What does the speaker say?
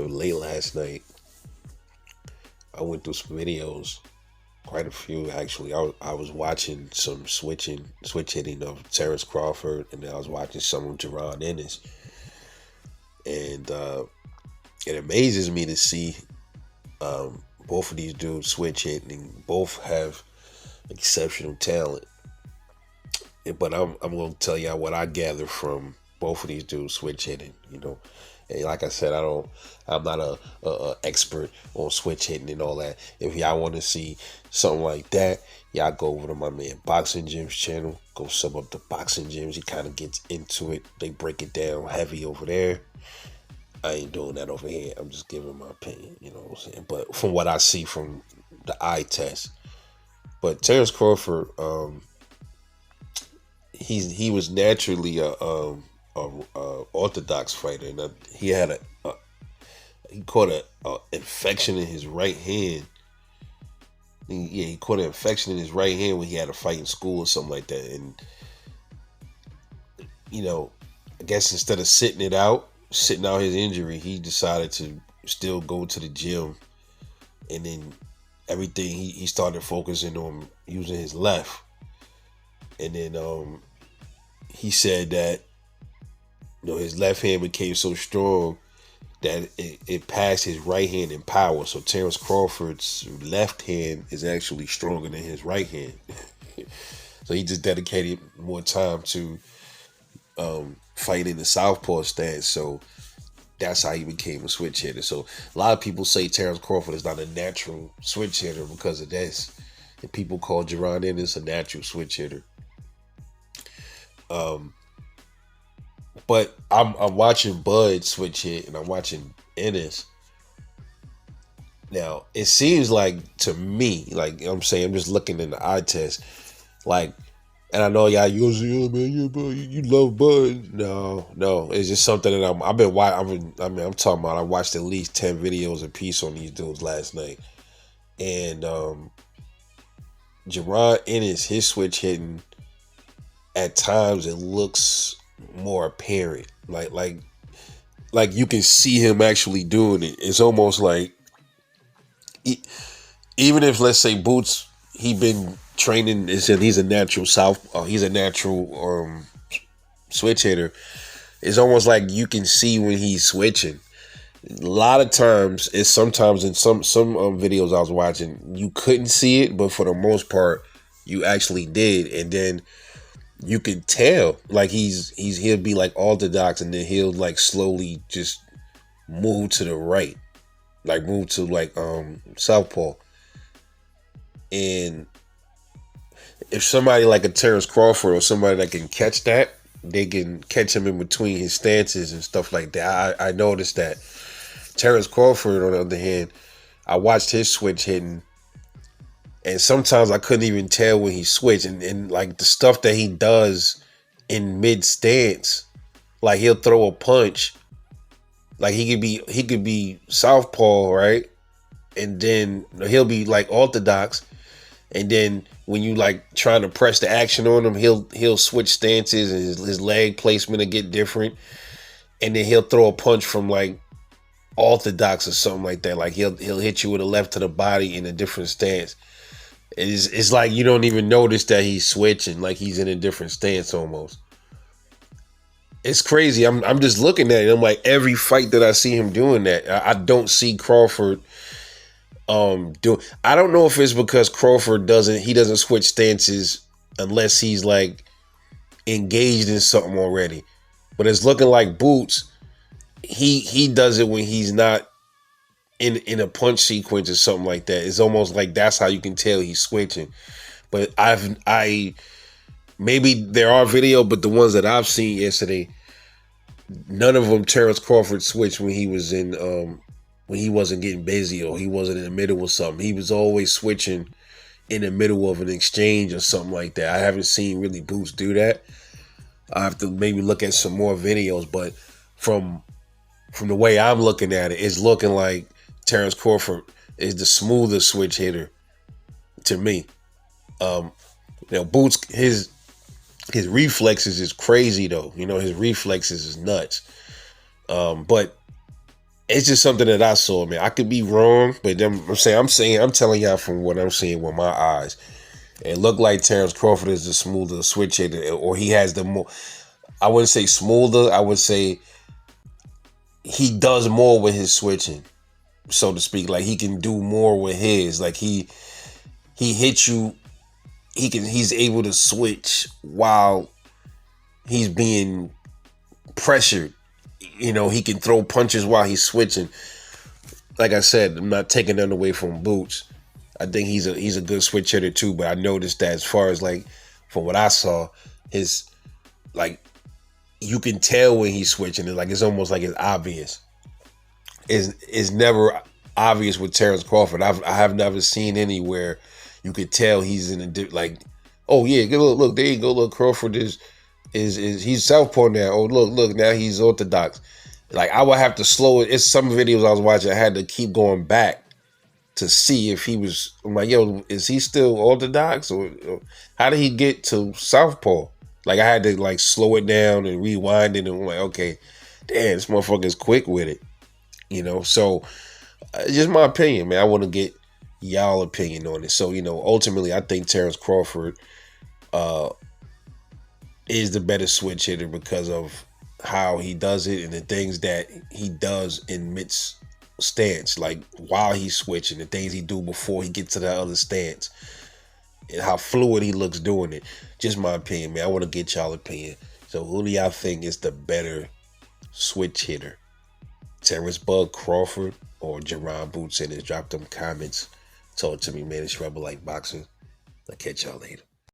Crawford late last night. I went through some videos, quite a few actually. I was watching some switch hitting of Terence Crawford, and then I was watching some of Jaron Ennis, and it amazes me to see both of these dudes switch hitting, and both have exceptional talent. But I'm going to tell y'all what I gather from both of these dudes switch hitting. And like I said, I'm not a expert on switch hitting and all that. If y'all want to see something like that, y'all go over to my man Boxing Jim's channel. Go sub up the Boxing Gyms. He kind of gets into it. They break it down heavy over there. I ain't doing that over here. I'm just giving my opinion. You know what I'm saying? But from what I see from the eye test, but Terence Crawford, he was naturally a orthodox fighter, and he had he caught a infection in his right hand. He caught an infection in his right hand when he had a fight in school or something like that. And I guess instead of sitting out his injury, he decided to still go to the gym, and then everything he started focusing on using his left. And then he said that his left hand became so strong that it passed his right hand in power. So Terence Crawford's left hand is actually stronger than his right hand. So he just dedicated more time to fighting the southpaw stance. So that's how he became a switch hitter. So a lot of people say Terence Crawford is not a natural switch hitter because of this. And people call Jaron Ennis a natural switch hitter. But I'm watching Bud switch hit, and I'm watching Ennis. Now, it seems like to me, like I'm saying, I'm just looking in the eye test, like, and I know y'all, you say, oh man, you love Bud. No, it's just something that I'm talking about. I watched at least 10 videos apiece on these dudes last night, and Jaron Ennis, his switch hitting, at times it looks more apparent, like you can see him actually doing it. It's almost like even if, let's say, Boots, he been training, he's a natural he's a natural switch hitter. It's almost like you can see when he's switching. A lot of times, sometimes in some videos I was watching, you couldn't see it, but for the most part, you actually did, and then you can tell, like he'll be like orthodox, and then he'll like slowly just move to the right, like move to like southpaw. And if somebody like a Terence Crawford or somebody that can catch that, they can catch him in between his stances and stuff like that. I noticed that Terence Crawford, on the other hand, I watched his switch hitting, and sometimes I couldn't even tell when he switched, and like the stuff that he does in mid stance, like he'll throw a punch, like he could be southpaw, right, and then he'll be like orthodox, and then when you like trying to press the action on him, he'll switch stances, and his leg placement will get different, and then he'll throw a punch from like orthodox or something like that, like he'll hit you with a left to the body in a different stance. It's like you don't even notice that he's switching, like he's in a different stance almost. It's crazy. I'm just looking at it. I'm like, every fight that I see him doing that, I don't see Crawford do. I don't know if it's because Crawford doesn't switch stances unless he's like engaged in something already. But it's looking like Boots, he does it when he's not in a punch sequence or something like that. It's almost like that's how you can tell he's switching. But maybe there are video, but the ones that I've seen yesterday, none of them Terence Crawford switched when he was in when he wasn't getting busy or he wasn't in the middle of something. He was always switching in the middle of an exchange or something like that. I haven't seen really Boots do that. I have to maybe look at some more videos, but from the way I'm looking at it, it's looking like Terence Crawford is the smoother switch hitter to me. Boots, his reflexes is crazy though. His reflexes is nuts. But It's just something that I saw, man. I could be wrong, but I'm telling y'all from what I'm seeing with my eyes. It looked like Terence Crawford is the smoother switch hitter, or he has the more. I wouldn't say smoother. I would say he does more with his switching, so to speak. Like he can do more with his. Like he hits you. He's able to switch while he's being pressured. You know, he can throw punches while he's switching. Like I said, I'm not taking none away from Boots. I think he's a good switch hitter too. But I noticed that as far as like from what I saw, his like you can tell when he's switching. It's almost like it's obvious. Is never obvious with Terence Crawford. I have never seen anywhere you could tell he's in a like. Oh yeah, look there you go. Look, Crawford is he's southpaw now. Oh look now he's orthodox. Like I would have to slow it. It's some videos I was watching. I had to keep going back to see if he was. I'm like, yo, is he still orthodox or how did he get to southpaw? Like I had to like slow it down and rewind it, and I'm like, okay, damn, this motherfucker's quick with it, you know. So just my opinion, man. I want to get y'all opinion on it. So ultimately, I think Terence Crawford is the better switch hitter because of how he does it and the things that he does in mid stance, like while he's switching, the things he do before he gets to the other stance, and how fluid he looks doing it. Just my opinion, man. I want to get y'all opinion. So who do y'all think is the better switch hitter? Terrence Bug Crawford or Jaron Boots Ennis? Drop them comments. Talk to me, man. It's Rebel Like Boxing. I'll catch y'all later.